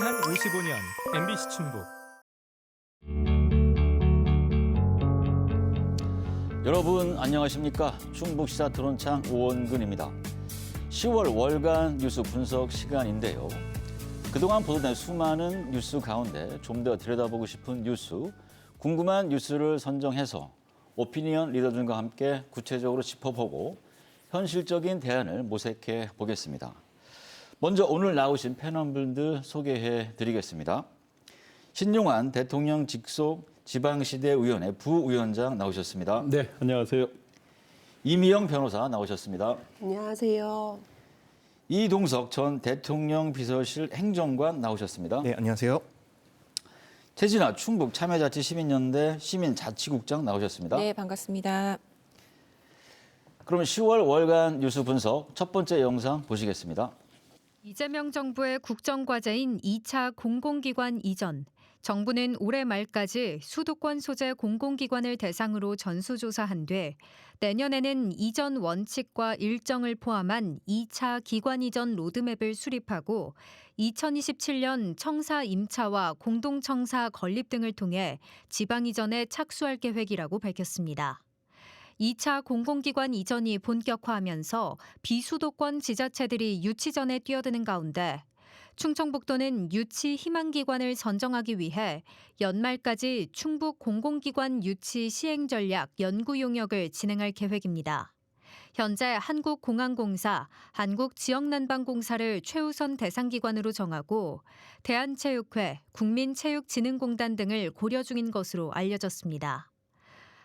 지난 55년 MBC 충북. 여러분 안녕하십니까? 충북시사 토론창 오원근입니다. 10월 월간 뉴스 분석 시간인데요. 그동안 보도된 수많은 뉴스 가운데 좀 더 들여다보고 싶은 뉴스, 궁금한 뉴스를 선정해서 오피니언 리더들과 함께 구체적으로 짚어보고 현실적인 대안을 모색해 보겠습니다. 먼저 오늘 나오신 패널분들 소개해 드리겠습니다. 신용환 대통령 직속 지방시대위원회 부위원장 나오셨습니다. 네, 안녕하세요. 이미영 변호사 나오셨습니다. 안녕하세요. 이동석 전 대통령 비서실 행정관 나오셨습니다. 네, 안녕하세요. 최진아 충북 참여자치시민연대 시민자치국장 나오셨습니다. 네, 반갑습니다. 그러면 10월 월간 뉴스 분석 첫 번째 영상 보시겠습니다. 이재명 정부의 국정과제인 2차 공공기관 이전. 정부는 올해 말까지 수도권 소재 공공기관을 대상으로 전수조사한 뒤 내년에는 이전 원칙과 일정을 포함한 2차 기관 이전 로드맵을 수립하고 2027년 청사 임차와 공동청사 건립 등을 통해 지방 이전에 착수할 계획이라고 밝혔습니다. 2차 공공기관 이전이 본격화하면서 비수도권 지자체들이 유치전에 뛰어드는 가운데 충청북도는 유치 희망기관을 선정하기 위해 연말까지 충북 공공기관 유치 시행 전략 연구 용역을 진행할 계획입니다. 현재 한국공항공사, 한국지역난방공사를 최우선 대상기관으로 정하고 대한체육회, 국민체육진흥공단 등을 고려 중인 것으로 알려졌습니다.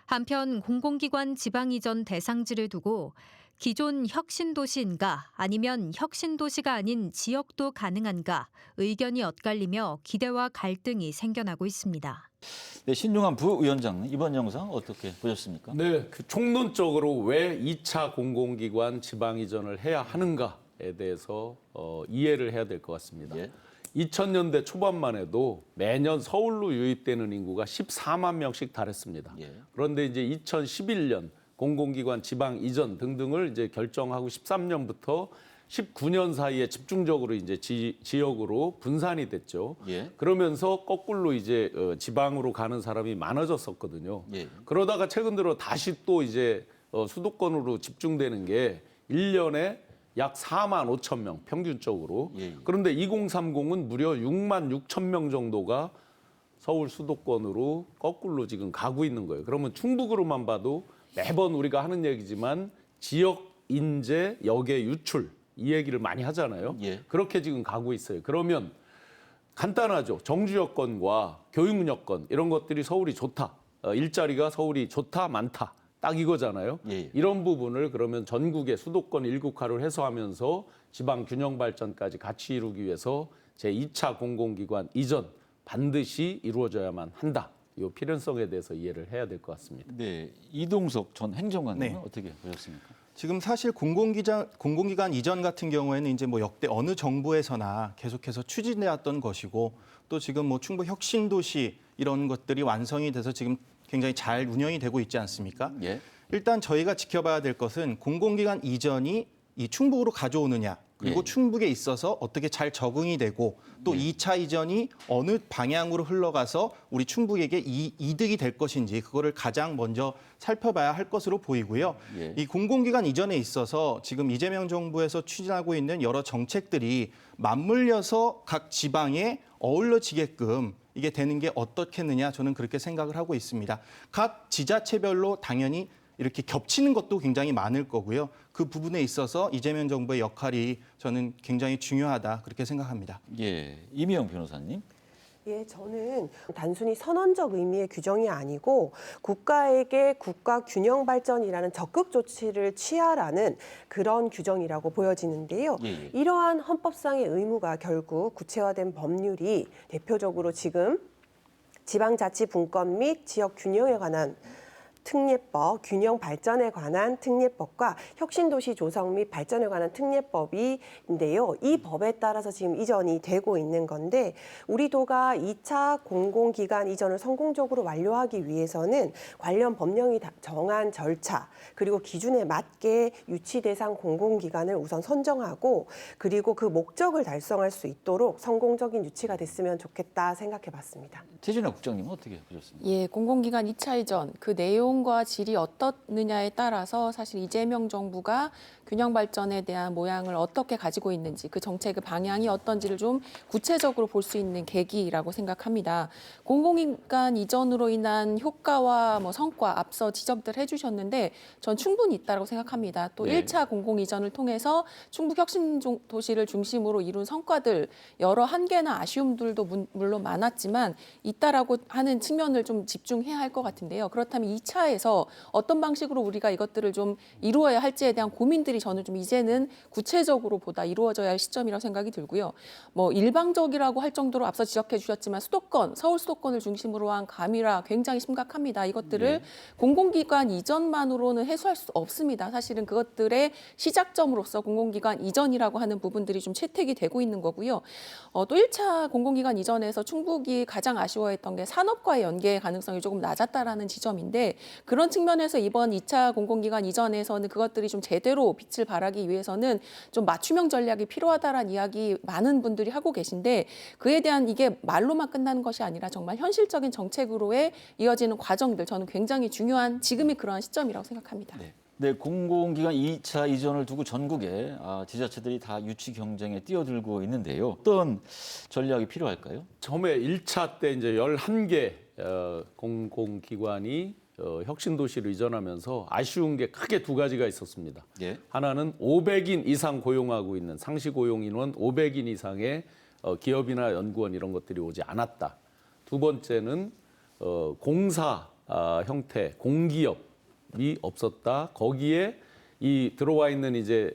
한편 공공기관 지방이전 대상지를 두고 기존 혁신도시인가 아니면 혁신도시가 아닌 지역도 가능한가 의견이 엇갈리며 기대와 갈등이 생겨나고 있습니다. 네, 신용환 부위원장 이번 영상 어떻게 보셨습니까? 네, 총론적으로 왜 2차 공공기관 지방 이전을 해야 하는가에 대해서 이해를 해야 될 것 같습니다. 예. 2000년대 초반만 해도 매년 서울로 유입되는 인구가 14만 명씩 달했습니다. 예. 그런데 이제 2011년 공공기관 지방 이전 등등을 이제 결정하고 13년부터 19년 사이에 집중적으로 이제 지역으로 분산이 됐죠. 예. 그러면서 거꾸로 이제 지방으로 가는 사람이 많아졌었거든요. 예. 그러다가 최근 들어 다시 또 이제 수도권으로 집중되는 게 1년에 약 4만 5천 명 평균적으로. 예. 그런데 2030은 무려 6만 6천 명 정도가 서울 수도권으로 거꾸로 지금 가고 있는 거예요. 그러면 충북으로만 봐도 매번 우리가 하는 얘기지만 지역 인재 역의 유출 이 얘기를 많이 하잖아요. 예. 그렇게 지금 가고 있어요. 그러면 간단하죠. 정주 여건과 교육 여건 이런 것들이 서울이 좋다. 일자리가 서울이 좋다 많다. 딱 이거잖아요. 예. 이런 부분을 그러면 전국의 수도권 일국화를 해소하면서 지방 균형 발전까지 같이 이루기 위해서 제2차 공공기관 이전 반드시 이루어져야만 한다. 이 필연성에 대해서 이해를 해야 될 것 같습니다. 네, 이동석 전 행정관님은 네. 어떻게 보셨습니까? 지금 사실 공공기관 이전 같은 경우에는 이제 뭐 역대 어느 정부에서나 계속해서 추진해왔던 것이고 또 지금 뭐 충북 혁신도시 이런 것들이 완성이 돼서 지금 굉장히 잘 운영이 되고 있지 않습니까? 예. 일단 저희가 지켜봐야 될 것은 공공기관 이전이 이 충북으로 가져오느냐 그리고 예. 충북에 있어서 어떻게 잘 적응이 되고 또 예. 2차 이전이 어느 방향으로 흘러가서 우리 충북에게 이득이 될 것인지 그거를 가장 먼저 살펴봐야 할 것으로 보이고요. 예. 이 공공기관 이전에 있어서 지금 이재명 정부에서 추진하고 있는 여러 정책들이 맞물려서 각 지방에 어울러지게끔 이게 되는 게 어떻겠느냐 저는 그렇게 생각을 하고 있습니다. 각 지자체별로 당연히 이렇게 겹치는 것도 굉장히 많을 거고요. 그 부분에 있어서 이재명 정부의 역할이 저는 굉장히 중요하다 그렇게 생각합니다. 예, 이미영 변호사님. 예, 저는 단순히 선언적 의미의 규정이 아니고 국가에게 국가 균형 발전이라는 적극 조치를 취하라는 그런 규정이라고 보여지는데요. 예. 이러한 헌법상의 의무가 결국 구체화된 법률이 대표적으로 지금 지방자치분권 및 지역 균형에 관한 특례법, 균형 발전에 관한 특례법과 혁신도시 조성 및 발전에 관한 특례법인데요. 이 법에 따라서 지금 이전이 되고 있는 건데 우리 도가 2차 공공기관 이전을 성공적으로 완료하기 위해서는 관련 법령이 정한 절차 그리고 기준에 맞게 유치 대상 공공기관을 우선 선정하고 그리고 그 목적을 달성할 수 있도록 성공적인 유치가 됐으면 좋겠다 생각해봤습니다. 최진아 국장님은 어떻게 보셨습니까? 예, 공공기관 2차 이전 그 내용과 질이 어떻느냐에 따라서 사실 이재명 정부가 균형 발전에 대한 모양을 어떻게 가지고 있는지 그 정책의 방향이 어떤지를 좀 구체적으로 볼 수 있는 계기라고 생각합니다. 공공기관 이전으로 인한 효과와 성과 앞서 지적들 해주셨는데 전 충분히 있다고 생각합니다. 또 네. 1차 공공 이전을 통해서 충북 혁신 도시를 중심으로 이룬 성과들 여러 한계나 아쉬움들도 물론 많았지만 있다라고 하는 측면을 좀 집중해야 할 것 같은데요. 그렇다면 2차에서 어떤 방식으로 우리가 이것들을 좀 이루어야 할지에 대한 고민들이 저는 좀 이제는 구체적으로 보다 이루어져야 할 시점이라고 생각이 들고요. 일방적이라고 할 정도로 앞서 지적해 주셨지만 수도권, 서울 수도권을 중심으로 한 감위라 굉장히 심각합니다. 이것들을 공공기관 이전만으로는 해소할 수 없습니다. 사실은 그것들의 시작점으로서 공공기관 이전이라고 하는 부분들이 좀 채택이 되고 있는 거고요. 또 1차 공공기관 이전에서 충북이 가장 아쉬워했던 게 산업과의 연계 가능성이 조금 낮았다라는 지점인데 그런 측면에서 이번 2차 공공기관 이전에서는 그것들이 좀 제대로 빛을 발하기 위해서는 좀 맞춤형 전략이 필요하다라는 이야기 많은 분들이 하고 계신데 그에 대한 이게 말로만 끝나는 것이 아니라 정말 현실적인 정책으로의 이어지는 과정들 저는 굉장히 중요한 지금이 그러한 시점이라고 생각합니다. 네, 공공기관 2차 이전을 두고 전국에 지자체들이 다 유치 경쟁에 뛰어들고 있는데요. 어떤 전략이 필요할까요? 처음에 1차 때 이제 11개 공공기관이 혁신도시로 이전하면서 아쉬운 게 크게 두 가지가 있었습니다. 예. 하나는 500인 이상 고용하고 있는 상시 고용 인원 500인 이상의 기업이나 연구원 이런 것들이 오지 않았다. 두 번째는 공사 형태 공기업이 없었다. 거기에 이 들어와 있는 이제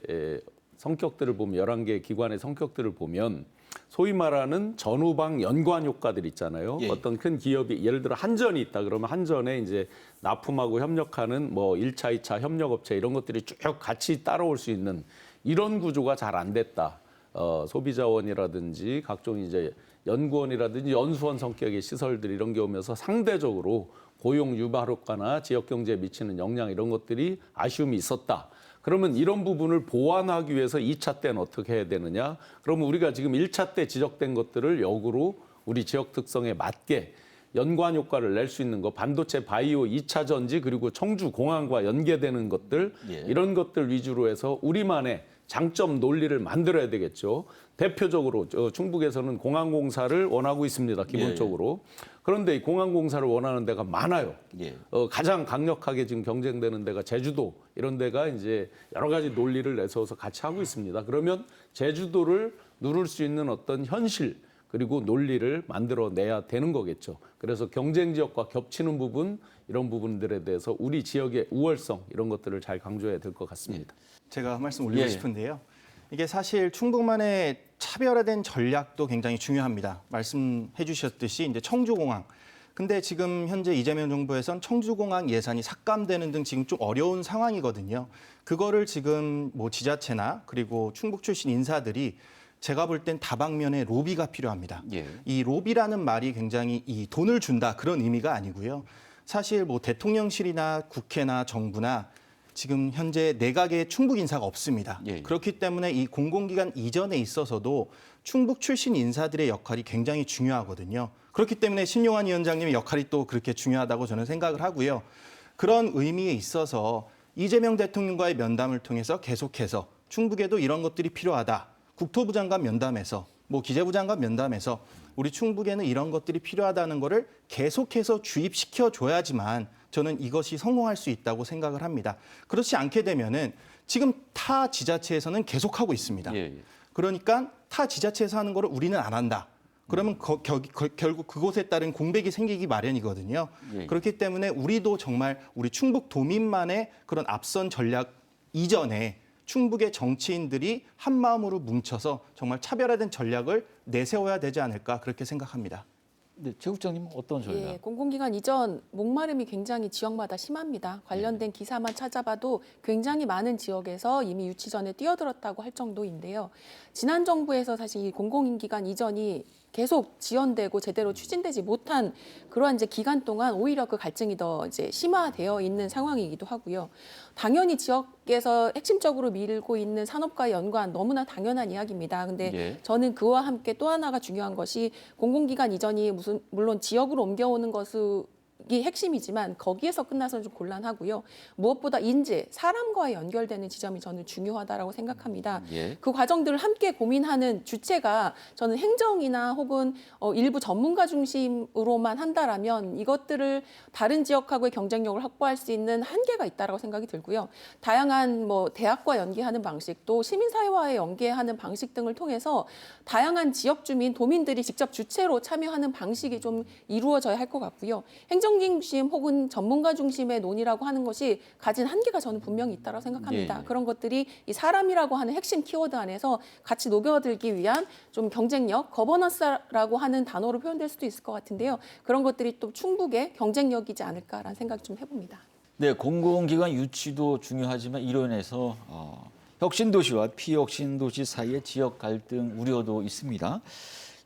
성격들을 보면 11개 기관의 성격들을 보면 소위 말하는 전후방 연관 효과들 있잖아요. 예. 어떤 큰 기업이 예를 들어 한전이 있다 그러면 한전에 이제 납품하고 협력하는 1차, 2차 협력업체 이런 것들이 쭉 같이 따라올 수 있는 이런 구조가 잘 안 됐다. 소비자원이라든지 각종 이제 연구원이라든지 연수원 성격의 시설들 이런 게 오면서 상대적으로 고용 유발 효과나 지역 경제에 미치는 영향 이런 것들이 아쉬움이 있었다. 그러면 이런 부분을 보완하기 위해서 2차 때는 어떻게 해야 되느냐? 그러면 우리가 지금 1차 때 지적된 것들을 역으로 우리 지역 특성에 맞게 연관 효과를 낼 수 있는 거 반도체 바이오 2차 전지 그리고 청주 공항과 연계되는 것들 예. 이런 것들 위주로 해서 우리만의 장점 논리를 만들어야 되겠죠. 대표적으로 충북에서는 공항공사를 원하고 있습니다. 기본적으로. 그런데 이 공항공사를 원하는 데가 많아요. 예. 가장 강력하게 지금 경쟁되는 데가 제주도 이런 데가 이제 여러 가지 논리를 내세워서 같이 하고 있습니다. 그러면 제주도를 누를 수 있는 어떤 현실 그리고 논리를 만들어내야 되는 거겠죠. 그래서 경쟁 지역과 겹치는 부분 이런 부분들에 대해서 우리 지역의 우월성 이런 것들을 잘 강조해야 될 것 같습니다. 제가 한 말씀 올리고 예. 싶은데요. 이게 사실 충북만의 차별화된 전략도 굉장히 중요합니다. 말씀해 주셨듯이 이제 청주공항. 근데 지금 현재 이재명 정부에선 청주공항 예산이 삭감되는 등 지금 좀 어려운 상황이거든요. 그거를 지금 지자체나 그리고 충북 출신 인사들이 제가 볼 땐 다방면의 로비가 필요합니다. 예. 이 로비라는 말이 굉장히 이 돈을 준다 그런 의미가 아니고요. 사실 대통령실이나 국회나 정부나 지금 현재 내각에 충북 인사가 없습니다. 예. 그렇기 때문에 이 공공기관 이전에 있어서도 충북 출신 인사들의 역할이 굉장히 중요하거든요. 그렇기 때문에 신용환 위원장님의 역할이 또 그렇게 중요하다고 저는 생각을 하고요. 그런 의미에 있어서 이재명 대통령과의 면담을 통해서 계속해서 충북에도 이런 것들이 필요하다. 국토부 장관 면담에서 기재부 장관 면담에서 우리 충북에는 이런 것들이 필요하다는 거를 계속해서 주입시켜 줘야지만 저는 이것이 성공할 수 있다고 생각을 합니다. 그렇지 않게 되면은 지금 타 지자체에서는 계속하고 있습니다. 예. 그러니까 타 지자체에서 하는 거를 우리는 안 한다. 그러면 결국 그곳에 따른 공백이 생기기 마련이거든요. 예. 그렇기 때문에 우리도 정말 우리 충북 도민만의 그런 앞선 전략 이전에 충북의 정치인들이 한 마음으로 뭉쳐서 정말 차별화된 전략을 내세워야 되지 않을까 그렇게 생각합니다. 네, 최 국장님 어떤 전략? 예, 공공기관 이전 목마름이 굉장히 지역마다 심합니다. 관련된 기사만 찾아봐도 굉장히 많은 지역에서 이미 유치 전에 뛰어들었다고 할 정도인데요. 지난 정부에서 사실 이 공공기관 이전이 계속 지연되고 제대로 추진되지 못한 그러한 이제 기간 동안 오히려 그 갈증이 더 이제 심화되어 있는 상황이기도 하고요. 당연히 지역에서 핵심적으로 밀고 있는 산업과의 연관 너무나 당연한 이야기입니다. 근데 예. 저는 그와 함께 또 하나가 중요한 것이 공공기관 이전이 물론 지역으로 옮겨오는 것이 핵심이지만 거기에서 끝나서는 좀 곤란하고요. 무엇보다 인재, 사람과의 연결되는 지점이 저는 중요하다라고 생각합니다. 예. 그 과정들을 함께 고민하는 주체가 저는 행정이나 혹은 일부 전문가 중심으로만 한다라면 이것들을 다른 지역하고의 경쟁력을 확보할 수 있는 한계가 있다라고 생각이 들고요. 다양한 뭐 대학과 연계하는 방식, 또 시민사회와의 연계하는 방식 등을 통해서 다양한 지역 주민, 도민들이 직접 주체로 참여하는 방식이 좀 이루어져야 할 것 같고요. 행정 중심 혹은 전문가 중심의 논의라고 하는 것이 가진 한계가 저는 분명히 있다고 생각합니다. 예, 예. 그런 것들이 이 사람이라고 하는 핵심 키워드 안에서 같이 녹여들기 위한 좀 경쟁력, 거버넌스라고 하는 단어로 표현될 수도 있을 것 같은데요. 그런 것들이 또 충북의 경쟁력이지 않을까라는 생각 좀 해봅니다. 네, 공공기관 유치도 중요하지만 이로 인해서 혁신도시와 피혁신도시 사이의 지역 갈등 우려도 있습니다.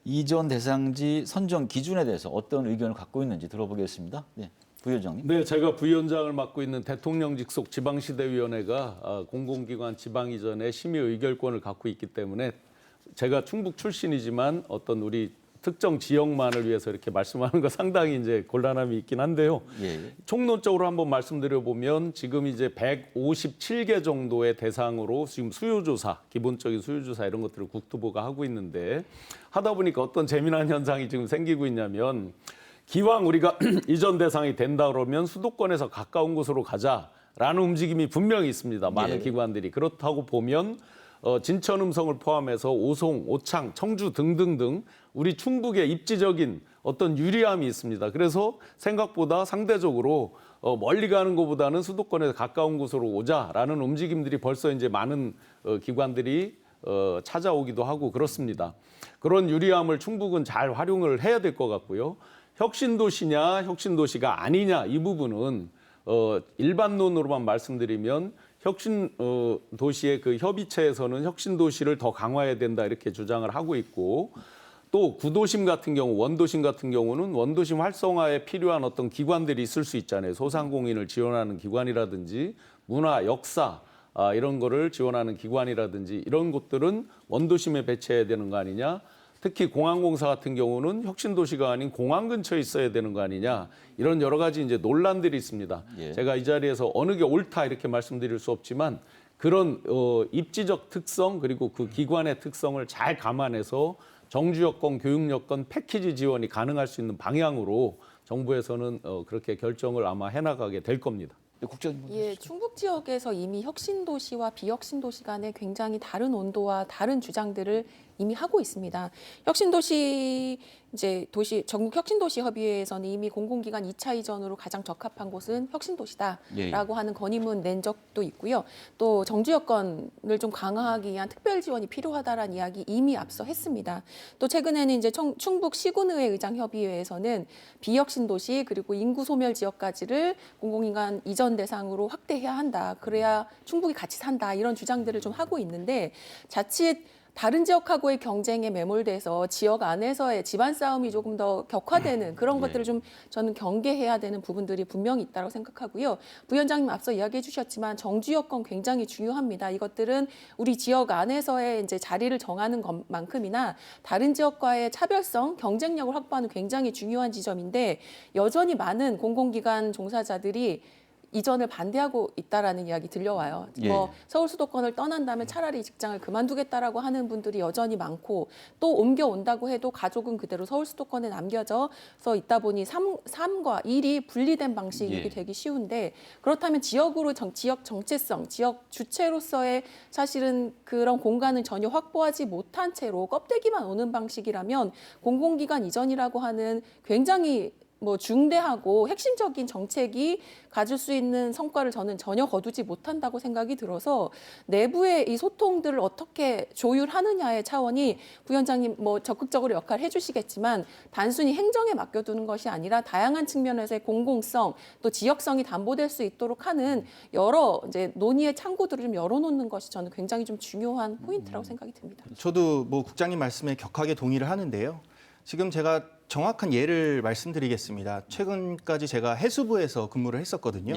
이전 대상지 선정 기준에 대해서 어떤 의견을 갖고 있는지 들어보겠습니다. 네, 부위원장님. 네, 제가 부위원장을 맡고 있는 대통령 직속 지방시대위원회가 공공기관 지방 이전의 심의 의결권을 갖고 있기 때문에 제가 충북 출신이지만 어떤 우리 특정 지역만을 위해서 이렇게 말씀하는 거 상당히 이제 곤란함이 있긴 한데요. 예. 총론적으로 한번 말씀드려 보면 지금 이제 157개 정도의 대상으로 지금 수요조사, 기본적인 수요조사 이런 것들을 국토부가 하고 있는데 하다 보니까 어떤 재미난 현상이 지금 생기고 있냐면 기왕 우리가 이전 대상이 된다 그러면 수도권에서 가까운 곳으로 가자라는 움직임이 분명히 있습니다. 많은 예. 기관들이. 그렇다고 보면 진천 음성을 포함해서 오송, 오창, 청주 등등등 우리 충북의 입지적인 어떤 유리함이 있습니다. 그래서 생각보다 상대적으로 멀리 가는 것보다는 수도권에서 가까운 곳으로 오자라는 움직임들이 벌써 이제 많은 기관들이 찾아오기도 하고 그렇습니다. 그런 유리함을 충북은 잘 활용을 해야 될 것 같고요. 혁신도시냐 혁신도시가 아니냐 이 부분은 일반론으로만 말씀드리면 혁신 도시의 그 협의체에서는 혁신 도시를 더 강화해야 된다 이렇게 주장을 하고 있고 또 구도심 같은 경우 원도심 같은 경우는 원도심 활성화에 필요한 어떤 기관들이 있을 수 있잖아요. 소상공인을 지원하는 기관이라든지 문화, 역사 이런 거를 지원하는 기관이라든지 이런 곳들은 원도심에 배치해야 되는 거 아니냐. 특히 공항공사 같은 경우는 혁신도시가 아닌 공항 근처에 있어야 되는 거 아니냐. 이런 여러 가지 이제 논란들이 있습니다. 예. 제가 이 자리에서 어느 게 옳다 이렇게 말씀드릴 수 없지만 그런 입지적 특성 그리고 그 기관의 특성을 잘 감안해서 정주 여건, 교육 여건, 패키지 지원이 가능할 수 있는 방향으로 정부에서는 그렇게 결정을 아마 해나가게 될 겁니다. 네, 국장님. 예, 충북 지역에서 이미 혁신도시와 비혁신도시 간의 굉장히 다른 온도와 다른 주장들을 이미 하고 있습니다. 혁신도시 이제 전국 혁신도시 협의회에서는 이미 공공기관 2차 이전으로 가장 적합한 곳은 혁신도시다라고 하는 건의문 낸 적도 있고요. 또 정주 여건을 좀 강화하기 위한 특별 지원이 필요하다라는 이야기 이미 앞서 했습니다. 또 최근에는 이제 충북 시군의회 의장협의회에서는 비혁신도시 그리고 인구 소멸 지역까지를 공공기관 이전 대상으로 확대해야 한다. 그래야 충북이 같이 산다. 이런 주장들을 좀 하고 있는데 자칫 다른 지역하고의 경쟁에 매몰돼서 지역 안에서의 집안 싸움이 조금 더 격화되는 그런 것들을 좀 저는 경계해야 되는 부분들이 분명히 있다고 생각하고요. 부위원장님 앞서 이야기해 주셨지만 정주 여건 굉장히 중요합니다. 이것들은 우리 지역 안에서의 이제 자리를 정하는 것만큼이나 다른 지역과의 차별성, 경쟁력을 확보하는 굉장히 중요한 지점인데 여전히 많은 공공기관 종사자들이 이전을 반대하고 있다라는 이야기 들려와요. 예. 뭐 서울 수도권을 떠난다면 차라리 직장을 그만두겠다라고 하는 분들이 여전히 많고 또 옮겨온다고 해도 가족은 그대로 서울 수도권에 남겨져서 있다 보니 삶과 일이 분리된 방식이 예. 되기 쉬운데 그렇다면 지역으로 지역 정체성, 지역 주체로서의 사실은 그런 공간을 전혀 확보하지 못한 채로 껍데기만 오는 방식이라면 공공기관 이전이라고 하는 굉장히 중대하고 핵심적인 정책이 가질 수 있는 성과를 저는 전혀 거두지 못한다고 생각이 들어서 내부의 이 소통들을 어떻게 조율하느냐의 차원이 부위원장님 적극적으로 역할을 해주시겠지만 단순히 행정에 맡겨두는 것이 아니라 다양한 측면에서의 공공성 또 지역성이 담보될 수 있도록 하는 여러 이제 논의의 창구들을 좀 열어놓는 것이 저는 굉장히 좀 중요한 포인트라고 생각이 듭니다. 저도 국장님 말씀에 격하게 동의를 하는데요. 지금 제가 정확한 예를 말씀드리겠습니다. 최근까지 제가 해수부에서 근무를 했었거든요.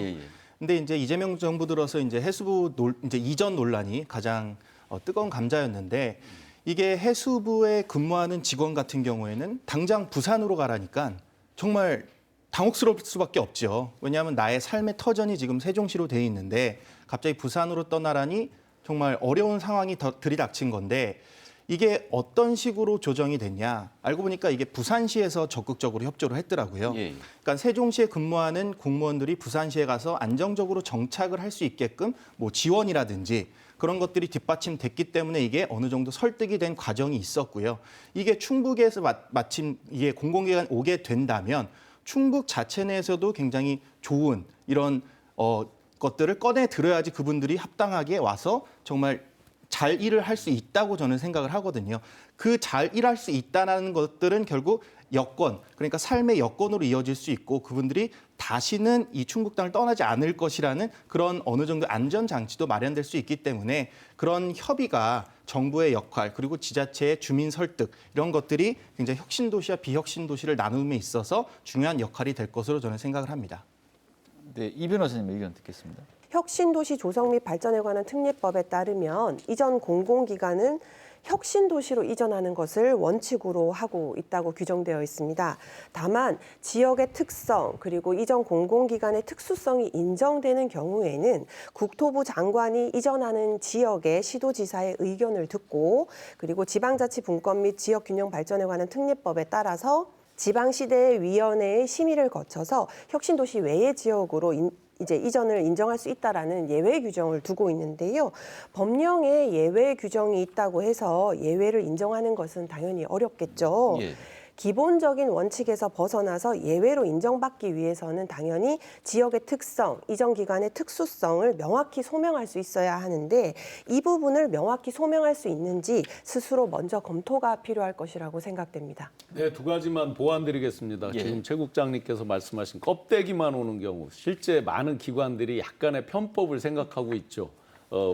근데 이제 이재명 정부 들어서 이제 해수부 이제 이전 논란이 가장 뜨거운 감자였는데 이게 해수부에 근무하는 직원 같은 경우에는 당장 부산으로 가라니까 정말 당혹스러울 수밖에 없죠. 왜냐하면 나의 삶의 터전이 지금 세종시로 돼 있는데 갑자기 부산으로 떠나라니 정말 어려운 상황이 들이닥친 건데 이게 어떤 식으로 조정이 됐냐? 알고 보니까 이게 부산시에서 적극적으로 협조를 했더라고요. 그러니까 세종시에 근무하는 공무원들이 부산시에 가서 안정적으로 정착을 할 수 있게끔 지원이라든지 그런 것들이 뒷받침됐기 때문에 이게 어느 정도 설득이 된 과정이 있었고요. 이게 충북에서 마침 이게 공공기관 오게 된다면 충북 자체 내에서도 굉장히 좋은 이런 것들을 꺼내 들어야지 그분들이 합당하게 와서 정말 잘 일을 할 수 있다고 저는 생각을 하거든요. 그 잘 일할 수 있다는 것들은 결국 여건, 그러니까 삶의 여건으로 이어질 수 있고 그분들이 다시는 이 충북 땅을 떠나지 않을 것이라는 그런 어느 정도 안전장치도 마련될 수 있기 때문에 그런 협의가 정부의 역할 그리고 지자체의 주민 설득 이런 것들이 굉장히 혁신도시와 비혁신도시를 나눔에 있어서 중요한 역할이 될 것으로 저는 생각을 합니다. 네, 이 변호사님 의견 듣겠습니다. 혁신도시 조성 및 발전에 관한 특례법에 따르면 이전 공공기관은 혁신도시로 이전하는 것을 원칙으로 하고 있다고 규정되어 있습니다. 다만 지역의 특성 그리고 이전 공공기관의 특수성이 인정되는 경우에는 국토부 장관이 이전하는 지역의 시도지사의 의견을 듣고 그리고 지방자치분권 및 지역균형 발전에 관한 특례법에 따라서 지방시대위원회의 심의를 거쳐서 혁신도시 외의 지역으로 이제 이전을 인정할 수 있다라는 예외 규정을 두고 있는데요. 법령에 예외 규정이 있다고 해서 예외를 인정하는 것은 당연히 어렵겠죠. 기본적인 원칙에서 벗어나서 예외로 인정받기 위해서는 당연히 지역의 특성, 이전 기관의 특수성을 명확히 소명할 수 있어야 하는데 이 부분을 명확히 소명할 수 있는지 스스로 먼저 검토가 필요할 것이라고 생각됩니다. 네, 두 가지만 보완드리겠습니다. 지금 최 국장님께서 말씀하신 껍데기만 오는 경우 실제 많은 기관들이 약간의 편법을 생각하고 있죠.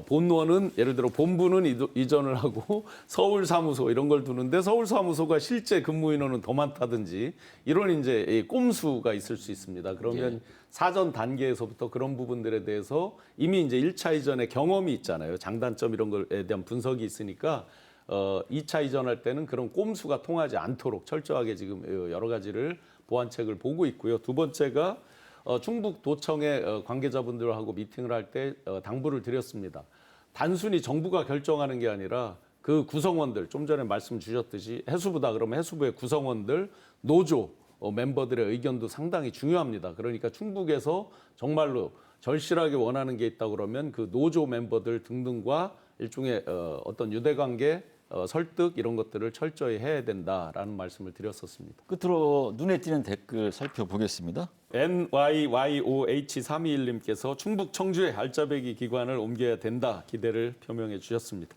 본원은 예를 들어 본부는 이전을 하고 서울 사무소 이런 걸 두는데 서울 사무소가 실제 근무 인원은 더 많다든지 이런 이제 꼼수가 있을 수 있습니다. 그러면 사전 단계에서부터 그런 부분들에 대해서 이미 이제 1차 이전의 경험이 있잖아요. 장단점 이런 것에 대한 분석이 있으니까 2차 이전할 때는 그런 꼼수가 통하지 않도록 철저하게 지금 여러 가지를 보완책을 보고 있고요. 두 번째가 충북도청의 관계자분들하고 미팅을 할 때 당부를 드렸습니다. 단순히 정부가 결정하는 게 아니라 그 구성원들, 좀 전에 말씀 주셨듯이 해수부다 그러면 해수부의 구성원들, 노조 멤버들의 의견도 상당히 중요합니다. 그러니까 충북에서 정말로 절실하게 원하는 게 있다 그러면 그 노조 멤버들 등등과 일종의 어떤 유대관계, 설득 이런 것들을 철저히 해야 된다라는 말씀을 드렸었습니다. 끝으로 눈에 띄는 댓글 살펴보겠습니다. NYYOH321님께서 충북 청주에 알짜배기 기관을 옮겨야 된다 기대를 표명해 주셨습니다.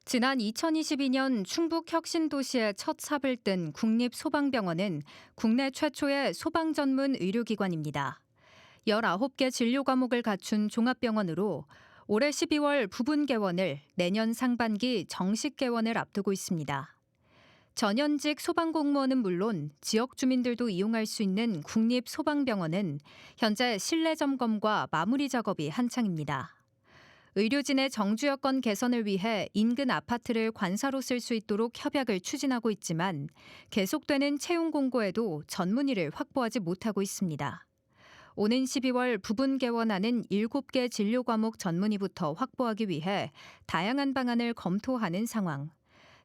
지난 2022년 충북 혁신도시의 첫 삽을 뜬 국립소방병원은 국내 최초의 소방 전문 의료기관입니다. 19개 진료 과목을 갖춘 종합병원으로 올해 12월 부분 개원을 내년 상반기 정식 개원을 앞두고 있습니다. 전현직 소방공무원은 물론 지역 주민들도 이용할 수 있는 국립소방병원은 현재 실내 점검과 마무리 작업이 한창입니다. 의료진의 정주 여건 개선을 위해 인근 아파트를 관사로 쓸 수 있도록 협약을 추진하고 있지만 계속되는 채용 공고에도 전문의를 확보하지 못하고 있습니다. 오는 12월 부분 개원하는 7개 진료 과목 전문의부터 확보하기 위해 다양한 방안을 검토하는 상황.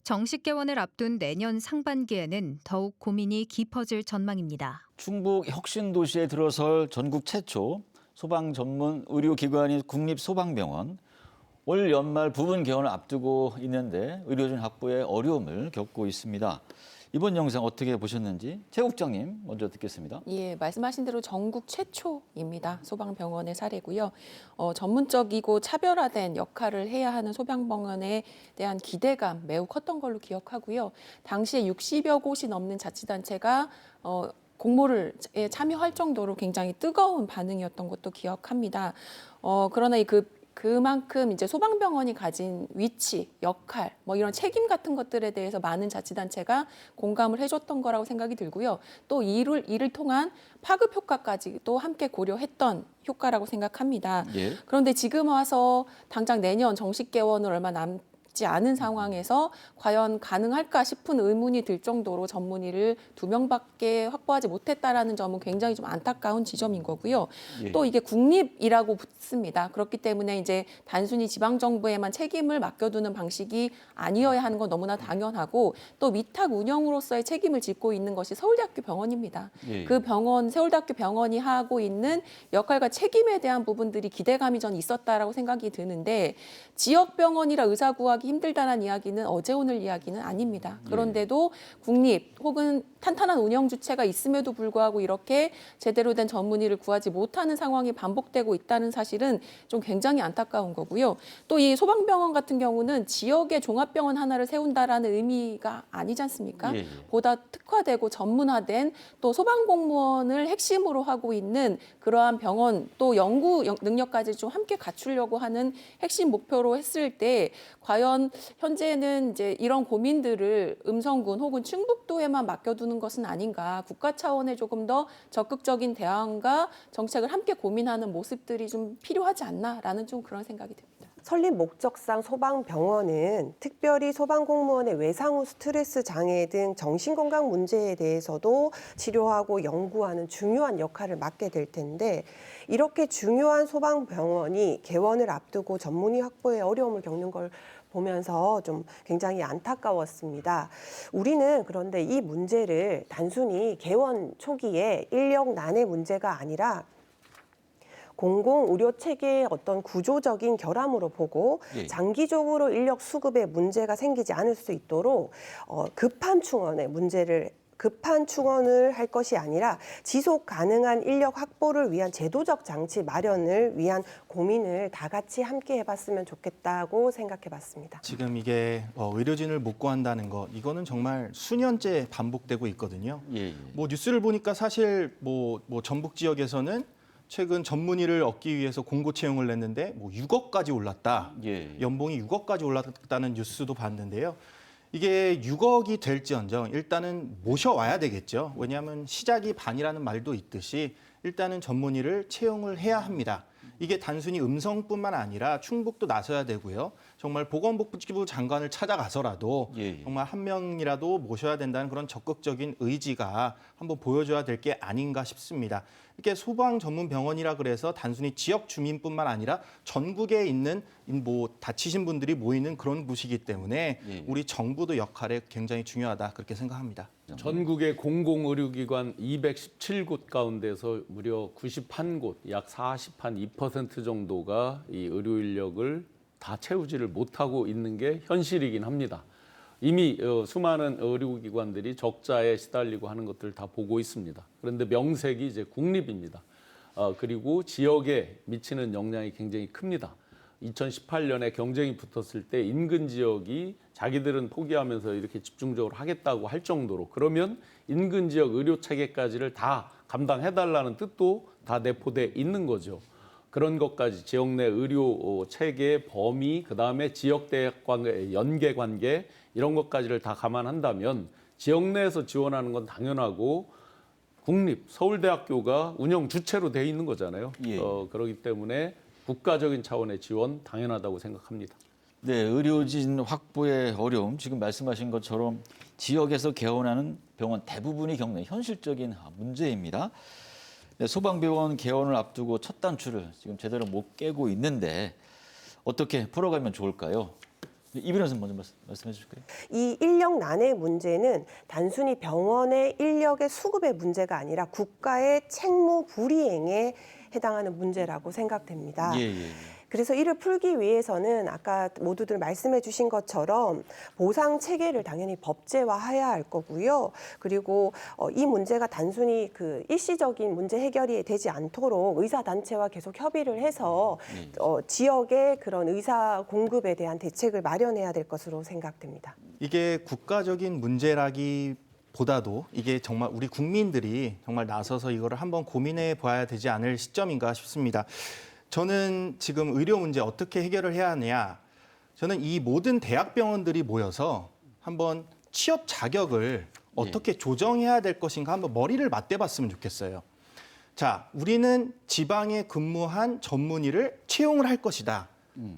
정식 개원을 앞둔 내년 상반기에는 더욱 고민이 깊어질 전망입니다. 충북 혁신도시에 들어설 전국 최초 소방 전문 의료기관인 국립소방병원 올 연말 부분 개원을 앞두고 있는데 의료진 확보에 어려움을 겪고 있습니다. 이번 영상 어떻게 보셨는지 최 국장님 먼저 듣겠습니다. 예, 말씀하신 대로 전국 최초입니다. 소방병원의 사례고요. 전문적이고 차별화된 역할을 해야 하는 소방병원에 대한 기대감 매우 컸던 걸로 기억하고요. 당시에 60여 곳이 넘는 자치단체가 공모에 참여할 정도로 굉장히 뜨거운 반응이었던 것도 기억합니다. 그러나 그만큼 이제 소방병원이 가진 위치, 역할, 뭐 이런 책임 같은 것들에 대해서 많은 자치단체가 공감을 해줬던 거라고 생각이 들고요. 또 이를 통한 파급 효과까지도 함께 고려했던 효과라고 생각합니다. 예. 그런데 지금 와서 당장 내년 정식 개원을 얼마 남지 않은 상황에서 과연 가능할까 싶은 의문이 들 정도로 전문의를 2명밖에 확보하지 못했다라는 점은 굉장히 좀 안타까운 지점인 거고요. 예. 또 이게 국립이라고 붙습니다. 그렇기 때문에 이제 단순히 지방 정부에만 책임을 맡겨두는 방식이 아니어야 하는 건 너무나 당연하고 또 위탁 운영으로서의 책임을 짓고 있는 것이 서울대학교 병원입니다. 예. 그 서울대학교 병원이 하고 있는 역할과 책임에 대한 부분들이 기대감이 전 있었다라고 생각이 드는데 지역 병원이라 의사 구하기 힘들다는 이야기는 어제 오늘 이야기는 아닙니다. 그런데도 국립 혹은 탄탄한 운영 주체가 있음에도 불구하고 이렇게 제대로 된 전문의를 구하지 못하는 상황이 반복되고 있다는 사실은 좀 굉장히 안타까운 거고요. 또 이 소방병원 같은 경우는 지역에 종합병원 하나를 세운다라는 의미가 아니지 않습니까? 예, 예. 보다 특화되고 전문화된 또 소방공무원을 핵심으로 하고 있는 그러한 병원 또 연구 능력까지 좀 함께 갖추려고 하는 핵심 목표로 했을 때 과연 현재는 이제 이런 고민들을 음성군 혹은 충북도에만 맡겨두는 것은 아닌가. 국가 차원의 조금 더 적극적인 대안과 정책을 함께 고민하는 모습들이 좀 필요하지 않나라는 좀 그런 생각이 듭니다. 설립 목적상 소방병원은 특별히 소방공무원의 외상 후 스트레스 장애 등 정신건강 문제에 대해서도 치료하고 연구하는 중요한 역할을 맡게 될 텐데 이렇게 중요한 소방병원이 개원을 앞두고 전문의 확보에 어려움을 겪는 걸 보면서 좀 굉장히 안타까웠습니다. 우리는 그런데 이 문제를 단순히 개원 초기에 인력난의 문제가 아니라 공공의료 체계의 어떤 구조적인 결함으로 보고 예. 장기적으로 인력 수급에 문제가 생기지 않을 수 있도록 급한 충원을 할 것이 아니라 지속 가능한 인력 확보를 위한 제도적 장치 마련을 위한 고민을 다 같이 함께 해봤으면 좋겠다고 생각해봤습니다. 지금 이게 의료진을 못 구한다는 거 이거는 정말 수년째 반복되고 있거든요. 예, 예. 뭐 뉴스를 보니까 사실 뭐 전북 지역에서는 최근 전문의를 얻기 위해서 공고 채용을 냈는데 뭐 6억까지 올랐다. 예. 연봉이 6억까지 올랐다는 뉴스도 봤는데요. 이게 6억이 될지언정 일단은 모셔와야 되겠죠. 왜냐하면 시작이 반이라는 말도 있듯이 일단은 전문의를 채용을 해야 합니다. 이게 단순히 음성뿐만 아니라 충북도 나서야 되고요. 정말 보건복지부 장관을 찾아가서라도 예. 정말 한 명이라도 모셔야 된다는 그런 적극적인 의지가 한번 보여줘야 될 게 아닌가 싶습니다. 이렇게 소방 전문 병원이라 그래서 단순히 지역 주민뿐만 아니라 전국에 있는 뭐 다치신 분들이 모이는 그런 곳이기 때문에 예. 우리 정부도 역할이 굉장히 중요하다 그렇게 생각합니다. 전국의 공공의료기관 217곳 가운데서 무려 91곳, 약 42% 정도가 이 의료 인력을 다 채우지를 못하고 있는 게 현실이긴 합니다. 이미 수많은 의료기관들이 적자에 시달리고 하는 것들을 다 보고 있습니다. 그런데 명색이 이제 국립입니다. 그리고 지역에 미치는 영향이 굉장히 큽니다. 2018년에 경쟁이 붙었을 때 인근 지역이 자기들은 포기하면서 이렇게 집중적으로 하겠다고 할 정도로 그러면 인근 지역 의료 체계까지를 다 감당해달라는 뜻도 다 내포돼 있는 거죠. 그런 것까지 지역 내 의료 체계 범위, 그다음에 지역 대학 관계, 연계 관계 이런 것까지를 다 감안한다면 지역 내에서 지원하는 건 당연하고 국립 서울대학교가 운영 주체로 돼 있는 거잖아요. 예. 그렇기 때문에 국가적인 차원의 지원 당연하다고 생각합니다. 네, 의료진 확보의 어려움, 지금 말씀하신 것처럼 지역에서 개원하는 병원 대부분이 겪는 현실적인 문제입니다. 네, 소방병원 개원을 앞두고 첫 단추를 지금 제대로 못 깨고 있는데 어떻게 풀어가면 좋을까요? 이 변호사님 먼저 말씀해 주실까요? 이 인력난의 문제는 단순히 병원의 인력의 수급의 문제가 아니라 국가의 책무 불이행의 해당하는 문제라고 생각됩니다. 예, 예. 그래서 이를 풀기 위해서는 아까 모두들 말씀해 주신 것처럼 보상 체계를 당연히 법제화해야 할 거고요. 그리고 이 문제가 단순히 그 일시적인 문제 해결이 되지 않도록 의사 단체와 계속 협의를 해서 지역의 그런 의사 공급에 대한 대책을 마련해야 될 것으로 생각됩니다. 이게 국가적인 문제라기보다도 이게 정말 우리 국민들이 정말 나서서 이거를 한번 고민해 봐야 되지 않을 시점인가 싶습니다. 저는 지금 의료 문제 어떻게 해결을 해야 하느냐. 저는 이 모든 대학병원들이 모여서 한번 취업 자격을 어떻게 조정해야 될 것인가 한번 머리를 맞대봤으면 좋겠어요. 자, 우리는 지방에 근무한 전문의를 채용을 할 것이다.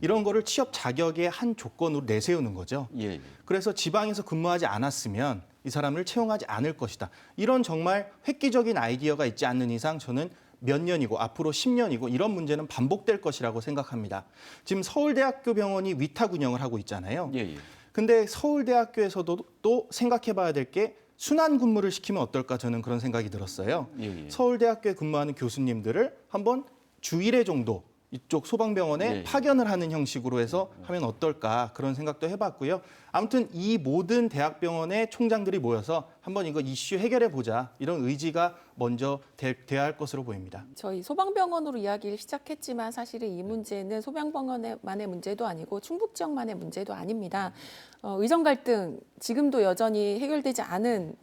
이런 거를 취업 자격의 한 조건으로 내세우는 거죠. 예. 그래서 지방에서 근무하지 않았으면 이 사람을 채용하지 않을 것이다. 이런 정말 획기적인 아이디어가 있지 않는 이상 저는 몇 년이고 앞으로 10년이고 이런 문제는 반복될 것이라고 생각합니다. 지금 서울대학교 병원이 위탁 운영을 하고 있잖아요. 예. 근데 서울대학교에서도 또 생각해 봐야 될 게 순환 근무를 시키면 어떨까 저는 그런 생각이 들었어요. 예. 서울대학교에 근무하는 교수님들을 한번 주 1회 정도 이쪽 소방병원에 예. 파견을 하는 형식으로 해서 하면 어떨까 그런 생각도 해봤고요. 아무튼 이 모든 대학병원의 총장들이 모여서 한번 이거 이슈 해결해 보자 이런 의지가 먼저 돼야 할 것으로 보입니다. 저희 소방병원으로 이야기를 시작했지만 사실은 이 문제는 소방병원만의 문제도 아니고 충북 지역만의 문제도 아닙니다. 의정 갈등 지금도 여전히 해결되지 않은